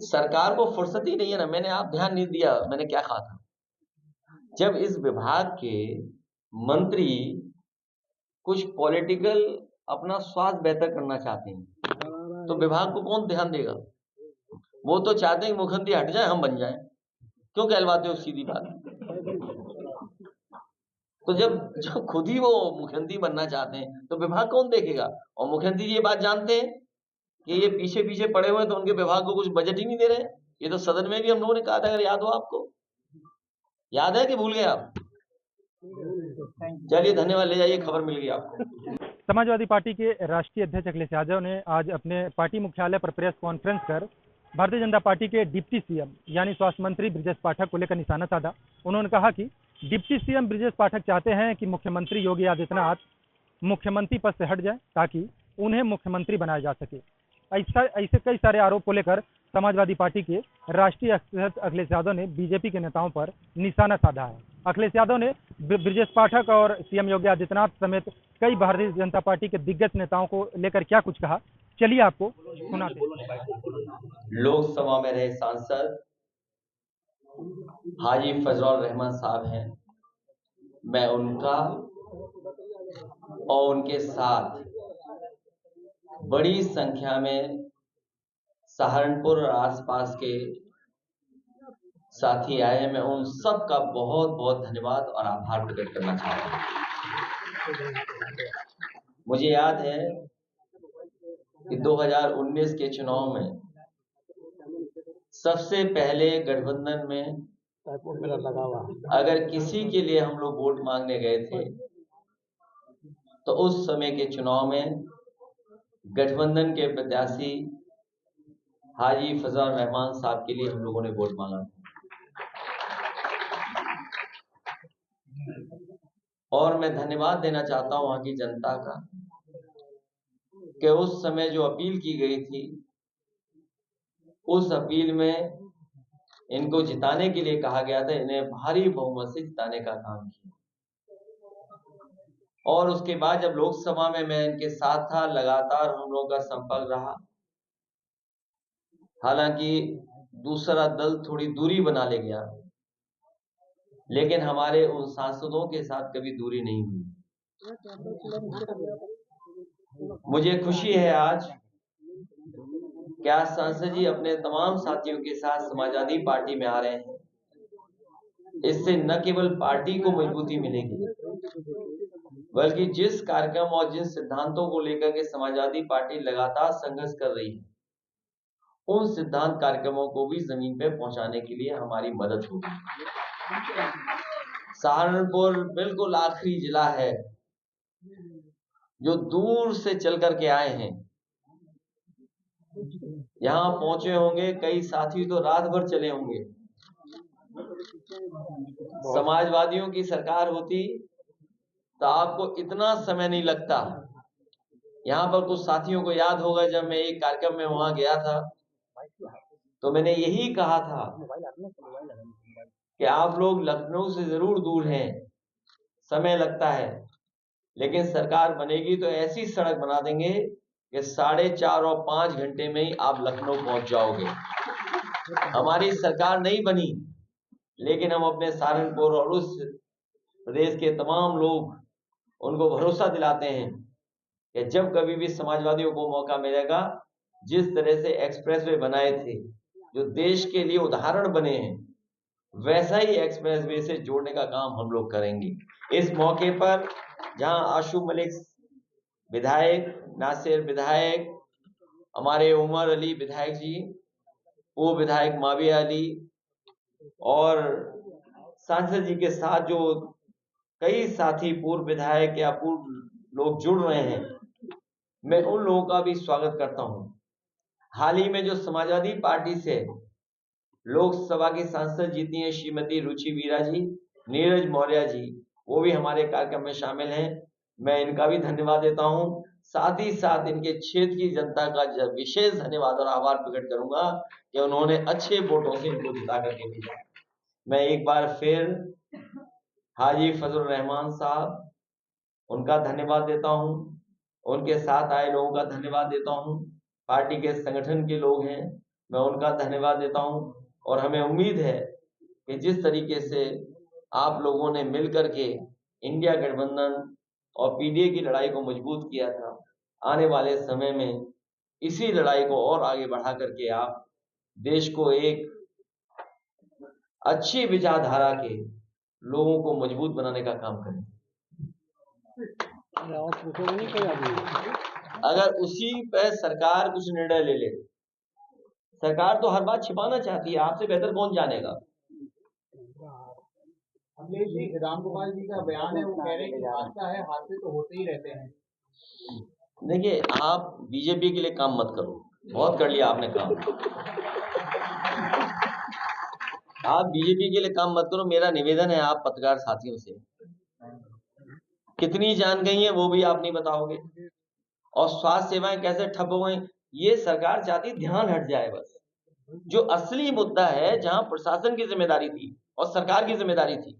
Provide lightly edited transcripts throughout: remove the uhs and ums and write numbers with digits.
सरकार को फुर्सत ही नहीं है ना। मैंने आप ध्यान नहीं दिया मैंने क्या कहा था। जब इस विभाग के मंत्री कुछ पॉलिटिकल अपना स्वास्थ्य बेहतर करना चाहते हैं तो विभाग को कौन ध्यान देगा। वो तो चाहते हैं कि मुख्यमंत्री हट जाए हम बन जाए। क्यों कहलवाते हो सीधी बात। तो जब खुद ही वो मुख्यमंत्री बनना चाहते हैं तो विभाग कौन देखेगा। और मुख्यमंत्री जी ये बात जानते हैं कि ये पीछे पीछे पड़े हुए हैं तो उनके विभाग को कुछ बजट ही नहीं दे रहे हैं। ये तो सदन में भी हम लोगों ने कहा था, अगर याद हो आपको। याद है कि भूल गए आप। चलिए धन्यवाद, ले जाइए, खबर मिल गई आपको। समाजवादी पार्टी के राष्ट्रीय अध्यक्ष अखिलेश यादव ने आज अपने पार्टी मुख्यालय पर प्रेस कॉन्फ्रेंस कर भारतीय जनता पार्टी के डिप्टी सीएम यानी स्वास्थ्य मंत्री ब्रजेश पाठक को लेकर निशाना साधा। उन्होंने कहा कि डिप्टी सीएम ब्रजेश पाठक चाहते हैं कि मुख्यमंत्री योगी आदित्यनाथ मुख्यमंत्री पद से हट जाए ताकि उन्हें मुख्यमंत्री बनाया जा सके। ऐसे कई सारे आरोप को लेकर समाजवादी पार्टी के राष्ट्रीय अध्यक्ष अखिलेश यादव ने बीजेपी के नेताओं पर निशाना साधा है। अखिलेश यादव ने ब्रजेश पाठक और सीएम योगी आदित्यनाथ समेत कई भारतीय जनता पार्टी के दिग्गज नेताओं को लेकर क्या कुछ कहा, चलिए आपको सुनाते हैं। लोकसभा में रहे सांसद हाजी फजलुर रहमान साहब हैं। मैं उनका और उनके साथ बड़ी संख्या में सहारनपुर और आसपास के साथी आए हैं। मैं उन सब का बहुत बहुत धन्यवाद और आभार प्रकट करना चाहता हूं। मुझे याद है कि 2019 के चुनाव में सबसे पहले गठबंधन में अगर किसी के लिए हम लोग वोट मांगने गए थे तो उस समय के चुनाव में गठबंधन के प्रत्याशी हाजी फजलुर रहमान साहब के लिए हम लोगों ने वोट मांगा। और मैं धन्यवाद देना चाहता हूं वहां की जनता का कि उस समय जो अपील की गई थी उस अपील में इनको जिताने के लिए कहा गया था। इन्हें भारी बहुमत से जिताने का काम किया। और उसके बाद जब लोकसभा में मैं इनके साथ था, लगातार हम लोगों का संपर्क रहा। हालांकि दूसरा दल थोड़ी दूरी बना ले गया, लेकिन हमारे उन सांसदों के साथ कभी दूरी नहीं हुई। मुझे खुशी है आज क्या सांसद जी अपने तमाम साथियों के साथ समाजवादी पार्टी में आ रहे हैं। इससे न केवल पार्टी को मजबूती मिलेगी बल्कि जिस कार्यक्रम और जिन सिद्धांतों को लेकर के समाजवादी पार्टी लगातार संघर्ष कर रही है उन सिद्धांत कार्यक्रमों को भी जमीन पे पहुंचाने के लिए हमारी मदद होगी। सहारनपुर बिल्कुल आखिरी जिला है जो दूर से चल करके आए हैं। यहां पहुंचे होंगे, कई साथी तो रात भर चले होंगे। समाजवादियों की सरकार होती तो आपको इतना समय नहीं लगता। यहाँ पर कुछ साथियों को याद होगा जब मैं एक कार्यक्रम में वहां गया था तो मैंने यही कहा था कि आप लोग लखनऊ से जरूर दूर हैं, समय लगता है, लेकिन सरकार बनेगी तो ऐसी सड़क बना देंगे कि 4.5 और 5 घंटे में ही आप लखनऊ पहुंच जाओगे। हमारी सरकार नहीं बनी, लेकिन हम अपने सहारनपुर और उस प्रदेश के तमाम लोग उनको भरोसा दिलाते हैं कि जब कभी भी समाजवादियों को मौका मिलेगा, जिस तरह से एक्सप्रेसवे बनाए थे जो देश के लिए उदाहरण बने हैं, वैसा ही एक्सप्रेसवे से जोड़ने का काम हम लोग करेंगे। इस मौके पर जहां आशु मलिक विधायक, नासिर विधायक, हमारे उमर अली विधायक जी, पूर्व विधायक माविया अली और सांसद जी के साथ जो कई साथी पूर्व विधायक या पूर्व लोग जुड़ रहे हैं, मैं उन लोगों का भी स्वागत करता हूं। हाल ही में जो समाजवादी पार्टी से लोकसभा की सांसद जीती हैं श्रीमती रुचि वीरा जी, नीरज मौर्य जी, वो भी हमारे कार्यक्रम में शामिल हैं। मैं इनका भी धन्यवाद देता हूं। साथ ही साथ इनके क्षेत्र की जनता का विशेष धन्यवाद और आभार प्रकट करूंगा कि उन्होंने अच्छे वोटों से इनको जिता करके भेजा। मैं एक बार फिर हाजी फजलुर रहमान साहब उनका धन्यवाद देता हूं, उनके साथ आए लोगों का धन्यवाद देता हूं। पार्टी के संगठन के लोग हैं, मैं उनका धन्यवाद देता हूं और हमें उम्मीद है कि जिस तरीके से आप लोगों ने मिलकर के इंडिया गठबंधन और पीडीए की लड़ाई को मजबूत किया था, आने वाले समय में इसी लड़ाई को और आगे बढ़ा करके आप देश को एक अच्छी विचारधारा के लोगों को मजबूत बनाने का काम करें। अगर उसी पर सरकार कुछ निर्णय ले ले, सरकार तो हर बात छिपाना चाहती है, आपसे बेहतर कौन जानेगा। अखिलेश जी, रामगोपाल जी का बयान है, वो कह रहे हैं कि हादसा है, हादसे तो होते ही रहते हैं। देखिए, आप बीजेपी के लिए काम मत करो, बहुत कर लिया आपने काम। आप बीजेपी के लिए काम मत करो। मेरा निवेदन है आप पत्रकार साथियों से, कितनी जान गई है वो भी आप नहीं बताओगे, और स्वास्थ्य सेवाएं कैसे ठप हो गई, ये सरकार चाहती ध्यान हट जाए। बस जो असली मुद्दा है, जहां प्रशासन की जिम्मेदारी थी और सरकार की जिम्मेदारी थी,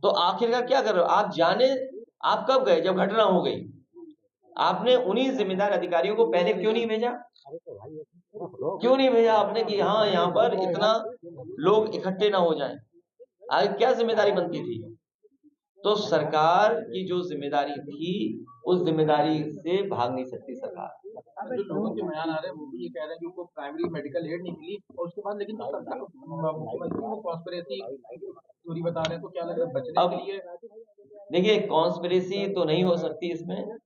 तो आखिरकार क्या कर रहे हो आप? जाने आप कब गए? जब घटना हो गई। आपने उन्हीं जिम्मेदार अधिकारियों को पहले क्यों नहीं भेजा? क्यों नहीं भेजा आपने कि हाँ, यहाँ पर इतना लोग इकट्ठे ना हो जाएं? आगे क्या जिम्मेदारी बनती थी? तो सरकार की जो जिम्मेदारी थी, उस जिम्मेदारी से भाग नहीं सकती सरकार। जो लोगों के बयान आ रहे हैं वो भी ये कह रहे हैं कि उनको प्राइमरी मेडिकल एड नहीं मिली, और उसके बाद लेकिन सरकार मुख्यमंत्री को कॉन्स्पिरेसी थ्योरी बता रहे हैं, तो क्या लग रहा है बचने के लिए? देखिए, कॉन्स्पिरेसी तो नहीं हो सकती इसमें।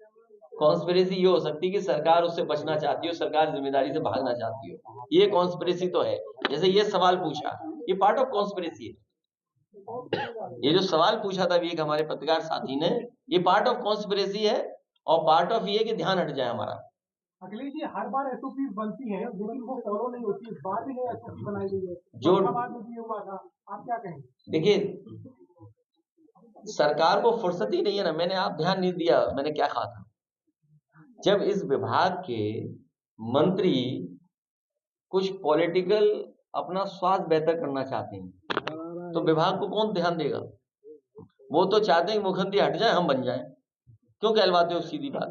कॉन्स्पिरेसी ये हो सकती है कि सरकार उससे बचना चाहती हो, सरकार जिम्मेदारी से भागना चाहती हो, ये कॉन्स्पिरेसी तो है। जैसे ये सवाल पूछा, ये पार्ट ऑफ कॉन्स्पिरेसी है। ये जो सवाल पूछा था एक हमारे पत्रकार साथी ने, ये पार्ट ऑफ कॉन्स्पिरेसी है, और पार्ट ऑफ ये कि ध्यान हट जाए हमारा। अखिलेश जी, हर बार एसओपी बनती है लेकिन वो फॉलो नहीं होती, इस बार भी नई एसओपी बनाई गई है, जो बाद में भी ये हुआ था, आप क्या कहेंगे? देखिए, सरकार को फुर्सत ही नहीं है ना। मैंने आप ध्यान नहीं दिया मैंने क्या कहा था। जब इस विभाग के मंत्री कुछ पॉलिटिकल अपना स्वास्थ्य बेहतर करना चाहते हैं, तो विभाग को कौन ध्यान देगा? वो तो चाहते हैं कि मुख्यमंत्री हट जाए, हम बन जाएं। क्यों कहलवाते हो? सीधी बात।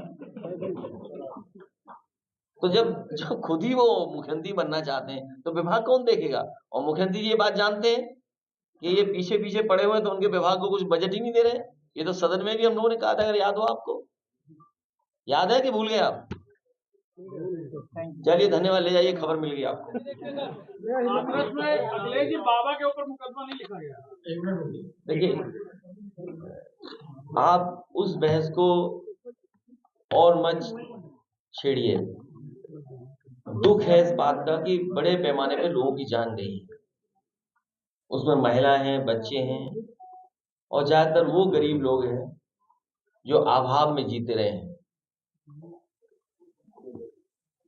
तो जब खुद ही वो मुख्यमंत्री बनना चाहते हैं, तो विभाग कौन देखेगा? और मुख्यमंत्री ये बात जानते हैं कि ये पीछे पीछे पड़े हुए हैं, तो उनके विभाग को कुछ बजट ही नहीं दे रहे। ये तो सदन में भी हम लोगों ने कहा था, अगर याद हो आपको। याद है कि भूल गए आप? चलिए, धन्यवाद, ले जाइए, खबर मिल गई आपको। अखिलेश जी, बाबा के ऊपर मुकदमा नहीं लिखा गया। देखिए, आप उस बहस को और मत छेड़िए। दुख है इस बात का कि बड़े पैमाने पे लोगों की जान गई है, उसमें महिलाएं हैं, बच्चे हैं, और ज्यादातर वो गरीब लोग हैं जो अभाव में जीते रहे हैं।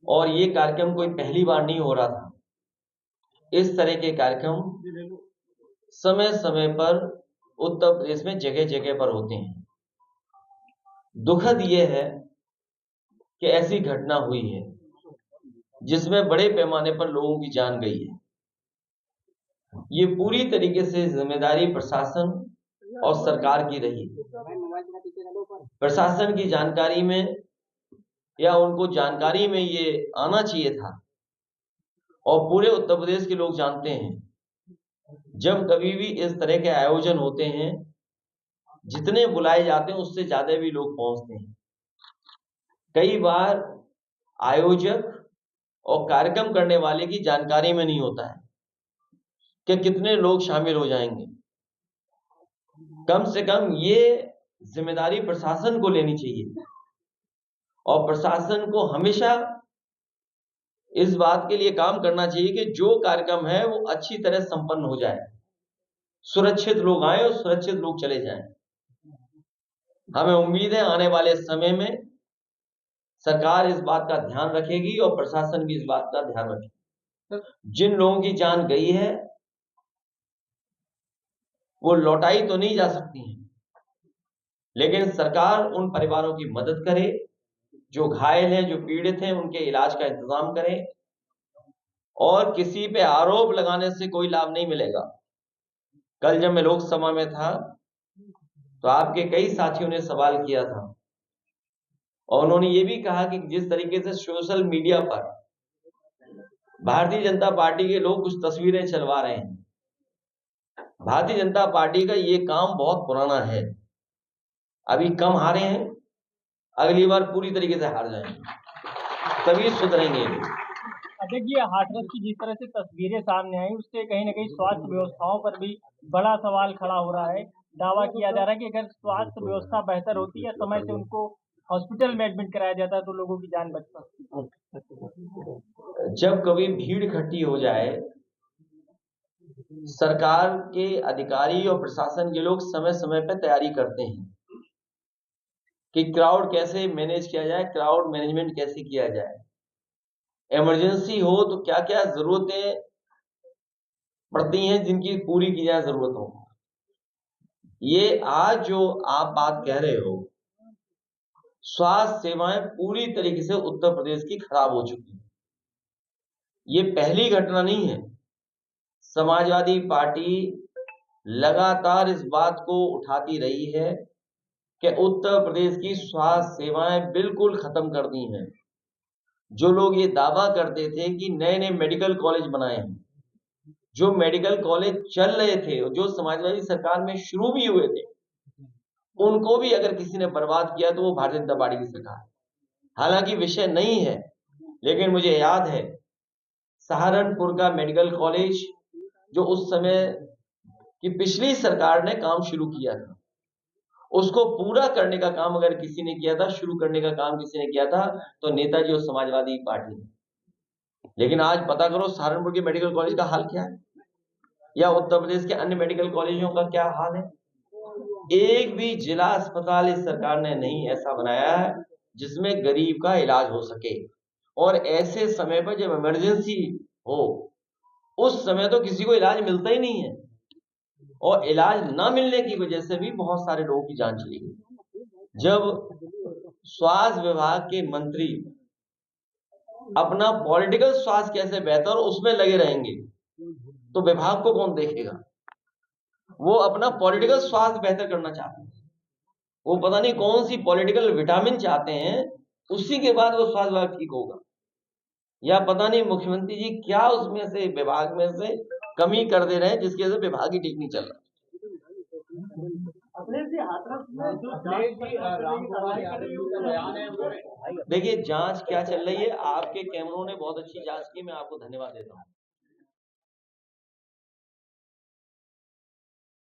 और ये कार्यक्रम कोई पहली बार नहीं हो रहा था। इस तरह के कार्यक्रम समय समय पर उत्तर प्रदेश में जगह जगह पर होते हैं। दुखद ये है कि ऐसी घटना हुई है जिसमें बड़े पैमाने पर लोगों की जान गई है। ये पूरी तरीके से जिम्मेदारी प्रशासन और सरकार की रही। प्रशासन की जानकारी में या उनको जानकारी में ये आना चाहिए था, और पूरे उत्तर प्रदेश के लोग जानते हैं, जब कभी भी इस तरह के आयोजन होते हैं, जितने बुलाए जाते हैं उससे ज्यादा भी लोग पहुंचते हैं। कई बार आयोजक और कार्यक्रम करने वाले की जानकारी में नहीं होता है कि कितने लोग शामिल हो जाएंगे। कम से कम ये जिम्मेदारी प्रशासन को लेनी चाहिए, और प्रशासन को हमेशा इस बात के लिए काम करना चाहिए कि जो कार्यक्रम है वो अच्छी तरह संपन्न हो जाए, सुरक्षित लोग आए और सुरक्षित लोग चले जाएं। हमें उम्मीद है आने वाले समय में सरकार इस बात का ध्यान रखेगी और प्रशासन भी इस बात का ध्यान रखेगा। जिन लोगों की जान गई है वो लौटाई तो नहीं जा सकती है, लेकिन सरकार उन परिवारों की मदद करे जो घायल हैं, जो पीड़ित हैं, उनके इलाज का इंतजाम करे। और किसी पे आरोप लगाने से कोई लाभ नहीं मिलेगा। कल जब मैं लोकसभा में था तो आपके कई साथियों ने सवाल किया था, और उन्होंने ये भी कहा कि जिस तरीके से सोशल मीडिया पर भारतीय जनता पार्टी के लोग कुछ तस्वीरें चलवा रहे हैं। भारतीय जनता पार्टी का ये काम बहुत पुराना है। अभी कम हारे हैं, अगली बार पूरी तरीके से हार जाएंगे, तभी सुधरेंगे। देखिए, हाथरस की जिस तरह से तस्वीरें सामने आई, उससे कहीं न कहीं स्वास्थ्य व्यवस्थाओं पर भी बड़ा सवाल खड़ा हो रहा है। दावा किया जा रहा है कि अगर स्वास्थ्य व्यवस्था बेहतर होती या समय से उनको हॉस्पिटल में एडमिट कराया जाता तो लोगों की जान बच सकती। जब कभी भीड़ इकट्ठी हो जाए, सरकार के अधिकारी और प्रशासन के लोग समय समय पर तैयारी करते हैं कि क्राउड कैसे मैनेज किया जाए, क्राउड मैनेजमेंट कैसे किया जाए। इमरजेंसी हो तो क्या क्या जरूरतें पड़ती हैं जिनकी पूरी की जाए जरूरतों। ये आज जो आप बात कह रहे हो, स्वास्थ्य सेवाएं पूरी तरीके से उत्तर प्रदेश की खराब हो चुकी है। ये पहली घटना नहीं है। समाजवादी पार्टी लगातार इस बात को उठाती रही है कि उत्तर प्रदेश की स्वास्थ्य सेवाएं बिल्कुल खत्म कर दी हैं। जो लोग ये दावा करते थे कि नए नए मेडिकल कॉलेज बनाए हैं, जो मेडिकल कॉलेज चल रहे थे और जो समाजवादी सरकार में शुरू भी हुए थे, उनको भी अगर किसी ने बर्बाद किया तो वो भारतीय जनता पार्टी की सरकार है। हालांकि विषय नहीं है, लेकिन मुझे याद है सहारनपुर का मेडिकल कॉलेज जो उस समय की पिछली सरकार ने काम शुरू किया था, उसको पूरा करने का काम अगर किसी ने किया था, शुरू करने का काम किसी ने किया था, तो नेताजी और समाजवादी पार्टी ने। लेकिन आज पता करो सहारनपुर के मेडिकल कॉलेज का हाल क्या है, या उत्तर प्रदेश के अन्य मेडिकल कॉलेजों का क्या हाल है। एक भी जिला अस्पताल इस सरकार ने नहीं ऐसा बनाया है जिसमें गरीब का इलाज हो सके। और ऐसे समय पर जब इमरजेंसी हो, उस समय तो किसी को इलाज मिलता ही नहीं है, और इलाज ना मिलने की वजह से भी बहुत सारे लोगों की जान चली गई। जब स्वास्थ्य विभाग के मंत्री अपना पॉलिटिकल स्वास्थ्य कैसे बेहतर उसमें लगे रहेंगे, तो विभाग को कौन देखेगा। वो अपना पॉलिटिकल स्वास्थ्य बेहतर करना चाहते हैं, वो पता नहीं कौन सी पॉलिटिकल विटामिन चाहते हैं, उसी के बाद वो स्वास्थ्य विभाग ठीक होगा। या पता नहीं मुख्यमंत्री जी क्या उसमें से विभाग में से कमी कर दे रहे हैं जिसकी वजह से विभाग ही ठीक नहीं चल रहा। देखिए, जांच क्या चल रही है, आपके कैमरों ने बहुत अच्छी जांच की, मैं आपको धन्यवाद देता हूँ।